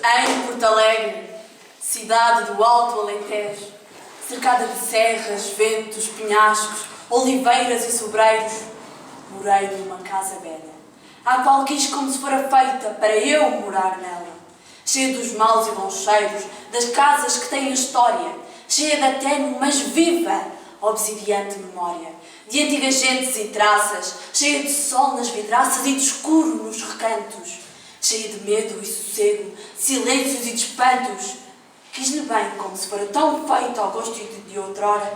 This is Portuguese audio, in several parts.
Em Porto Alegre, cidade do Alto Alentejo, cercada de serras, ventos, penhascos, oliveiras e sobreiros, morei numa casa velha, a qual quis como se fora feita para eu morar nela, cheia dos maus e bons cheiros, das casas que têm história, cheia da tênue, mas viva, obsidiante memória, de antigas gentes e traças, cheia de sol nas vidraças e de escuro nos recantos, cheia de medo e sossego, silêncios e de espantos. Quis-lhe bem como se fora tão feita ao gosto de outrora,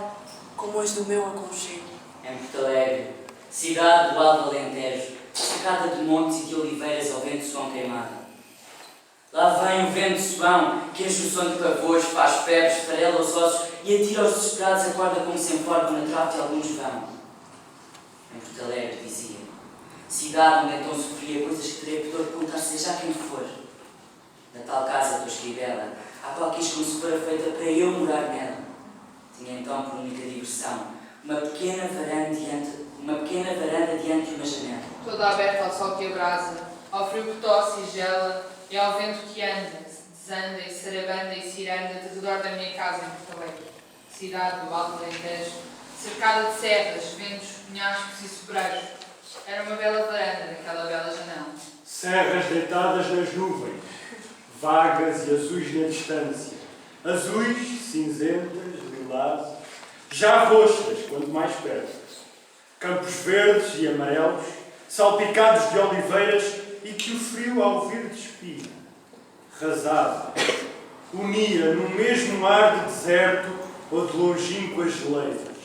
como as do meu aconchego. Em Porto Alegre, cidade do Alto Alentejo, cercada de montes e de oliveiras ao vento suão queimado. Lá vem o vento suão, que enche o sonho de pavores, faz febres, farela os ossos e atira aos desesperados a corda como se enforca na trave de alguns vão. Em Porto Alegre, dizia, cidade onde então sofria coisas que terei pudor de contar, seja quem for. Na tal casa do Esquibela, a qual quis como se fora feita para eu morar nela. Tinha então por única diversão uma pequena varanda diante de uma janela. Toda aberta ao sol que abrasa, ao frio que tosse e gela, e ao vento que anda, desanda e sarabanda e ciranda de redor da minha casa em Porto Alegre, cidade do Alto Alentejo, cercada de serras, ventos, penhascos e sobreiros. Era uma bela varanda naquela bela janela. Serras deitadas nas nuvens, vagas e azuis na distância, azuis, cinzentas, lilás, já roxas, quanto mais perto. Campos verdes e amarelos, salpicados de oliveiras e que o frio ao vir despia. Rasava, unia num mesmo ar de deserto ou de longínquas geleiras.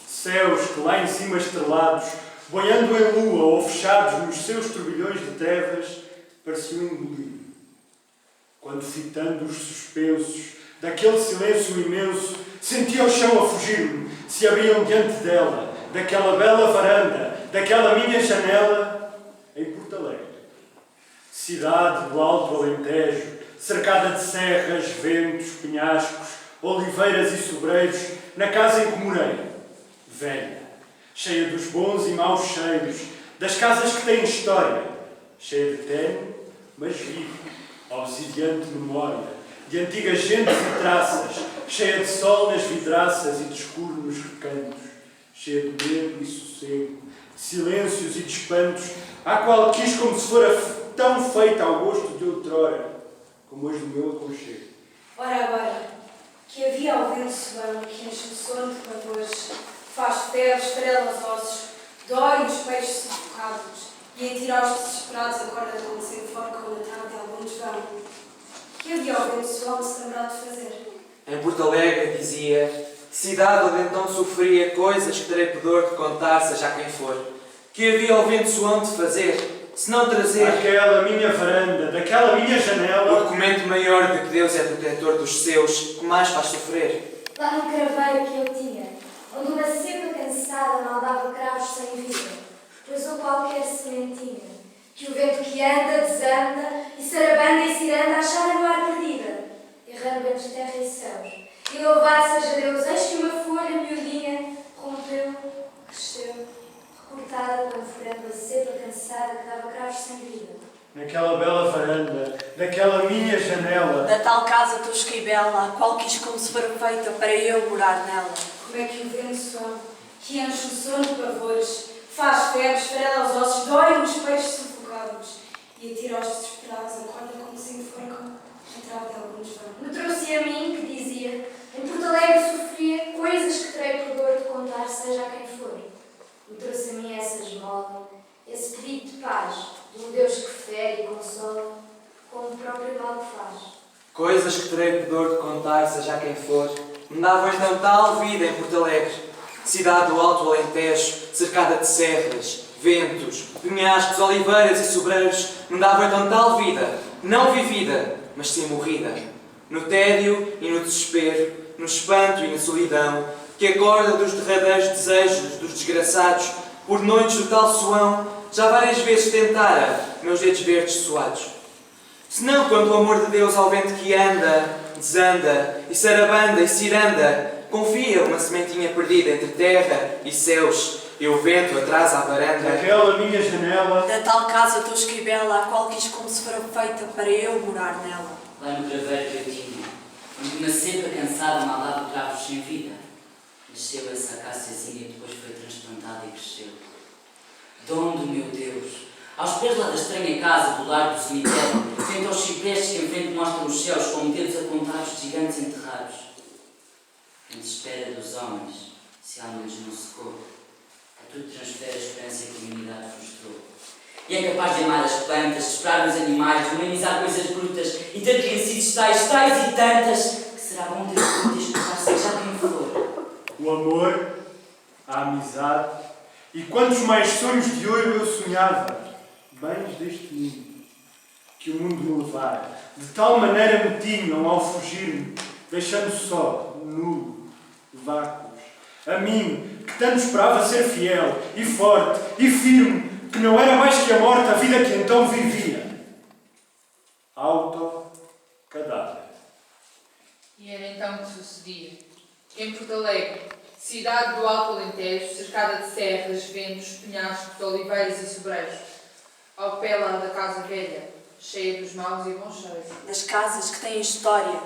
Céus que lá em cima estrelados, boiando em lua ou fechados nos seus turbilhões de trevas, pareciam engolir. Quando, fitando os suspensos daquele silêncio imenso, sentia o chão a fugir-me, se abriam diante dela, daquela bela varanda, daquela minha janela, em Porto Alegre. Cidade do Alto Alentejo, cercada de serras, ventos, penhascos, oliveiras e sobreiros, na casa em que morei, velha, cheia dos bons e maus cheiros, das casas que têm história, cheia de tênue, mas viva, obsidiante memória, de antigas gentes e traças, cheia de sol nas vidraças e de escuro nos recantos, cheia de medo e sossego, de silêncios e de espantos, à qual quis como se fora tão feita ao gosto de outrora, como as do meu aconchego. Ora agora, que havia ao vento suão, que enche o sono de pavores, faz febres, farela os ossos, dói os peixes sufocados, e atira aos desesperados a corda como se enforca ou na tarde de algum desvão. Que havia ao vento suão de se lembrar de fazer? Em Porto Alegre, dizia, cidade onde então sofria coisas que terei pudor de contar, seja quem for. Que havia ao vento suão de fazer, se não trazer aquela minha varanda, daquela minha o janela, documento maior de que Deus é protetor dos seus, que mais faz sofrer. Lá no craveiro que eu tinha, onde uma cepa cansada maldava cravos sem vida, pois ou qualquer sementinha, que o vento que anda, desanda, e sarabanda e ciranda achara no ar perdida, errando entre terra e céus. E louvado seja Deus, eis que uma folha miudinha rompeu, cresceu, recortada, conforando a cepa cansada que dava cravos sem vida. naquela bela varanda, daquela minha janela, Da tal casa tosca e bela, a qual quis como se fora feita para eu morar nela. Como é que o vento suão, que enche o sono de pavores, faz febres, farela aos ossos, dói os peixes sufocados, e atira aos desesperados a corda como se enforcam na trave de alguns vão. Me trouxe a mim, que dizia, em Porto Alegre sofria coisas que terei pudor de contar, seja a quem for. Me trouxe a mim essa esmola, esse pedido de paz, de um Deus que fere e consola, como o próprio mal que faz. Coisas que terei pudor de contar, seja quem for, me davam então tal vida em Porto Alegre, cidade do Alto Alentejo, cercada de serras, ventos, penhascos, oliveiras e sobreiros, me davam então tal vida, não vivida, mas sim morrida, no tédio e no desespero, no espanto e na solidão, que acorda dos derradeiros desejos dos desgraçados, por noites do tal suão, já várias vezes tentara meus dedos verdes suados. Senão quando o amor de Deus ao vento que anda, desanda, e sarabanda e ciranda, confia uma sementinha perdida entre terra e céus, e o vento atrás à varanda. Daquela minha janela, Da tal casa tão esquibela, a qual quis como se fora feita para eu morar nela. Lá no graveiro que eu tinha, onde uma seca cansada maldava cravos sem vida, nasceu essa acáciazinha e depois foi transplantada e cresceu. Dom do meu Deus! Aos pés lá da estranha casa do lar do cemitério, frente aos ciprestes que em frente mostram os céus, como dedos apontados de gigantes enterrados. Em desespera dos homens, se a alma lhes não secou, a tudo transfere a esperança que a humanidade frustrou. E é capaz de amar as plantas, de esperar os animais, de humanizar coisas brutas e ter criancidos tais e tantas, que será bom ter tudo e escutar seja quem for. o amor, a amizade, e quantos mais sonhos de ouro eu sonhava, bens deste mundo, que o mundo me levara, de tal maneira me tinham ao fugir-me, deixando só, nulo, vácuos, a mim, que tanto esperava ser fiel, e forte, e firme, que não era mais que a morte a vida que então vivia. Auto-cadáver. E era então que sucedia. Em Porto Alegre, cidade do Alto Alentejo, cercada de serras, ventos, penhascos, oliveiras e sobreiros, ao pé lá da casa velha, cheia dos maus e bons cheiros. Das casas que têm história,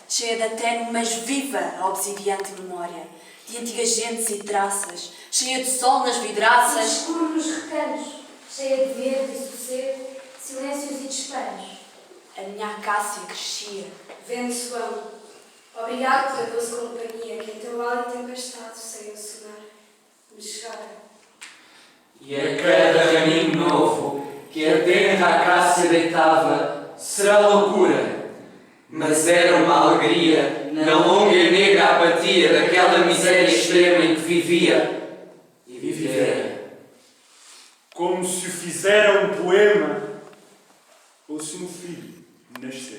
cheia de tenue, mas viva a obsidiante memória, de antigas gentes e traças, cheia de sol nas E vidraças. escuro nos recantos, cheia de verde e sossego, silêncios e despanos. A minha acácia crescia. Vento suão, obrigado pela doce companhia que em teu hálito empastado sem eu sonar me chegara. E a cada raminho novo que a terra acácia deitava, será loucura, mas era uma alegria na longa e negra apatia daquela miséria extrema em que vivia e vivera. Como se o fizera um poema, ou se um filho nascera.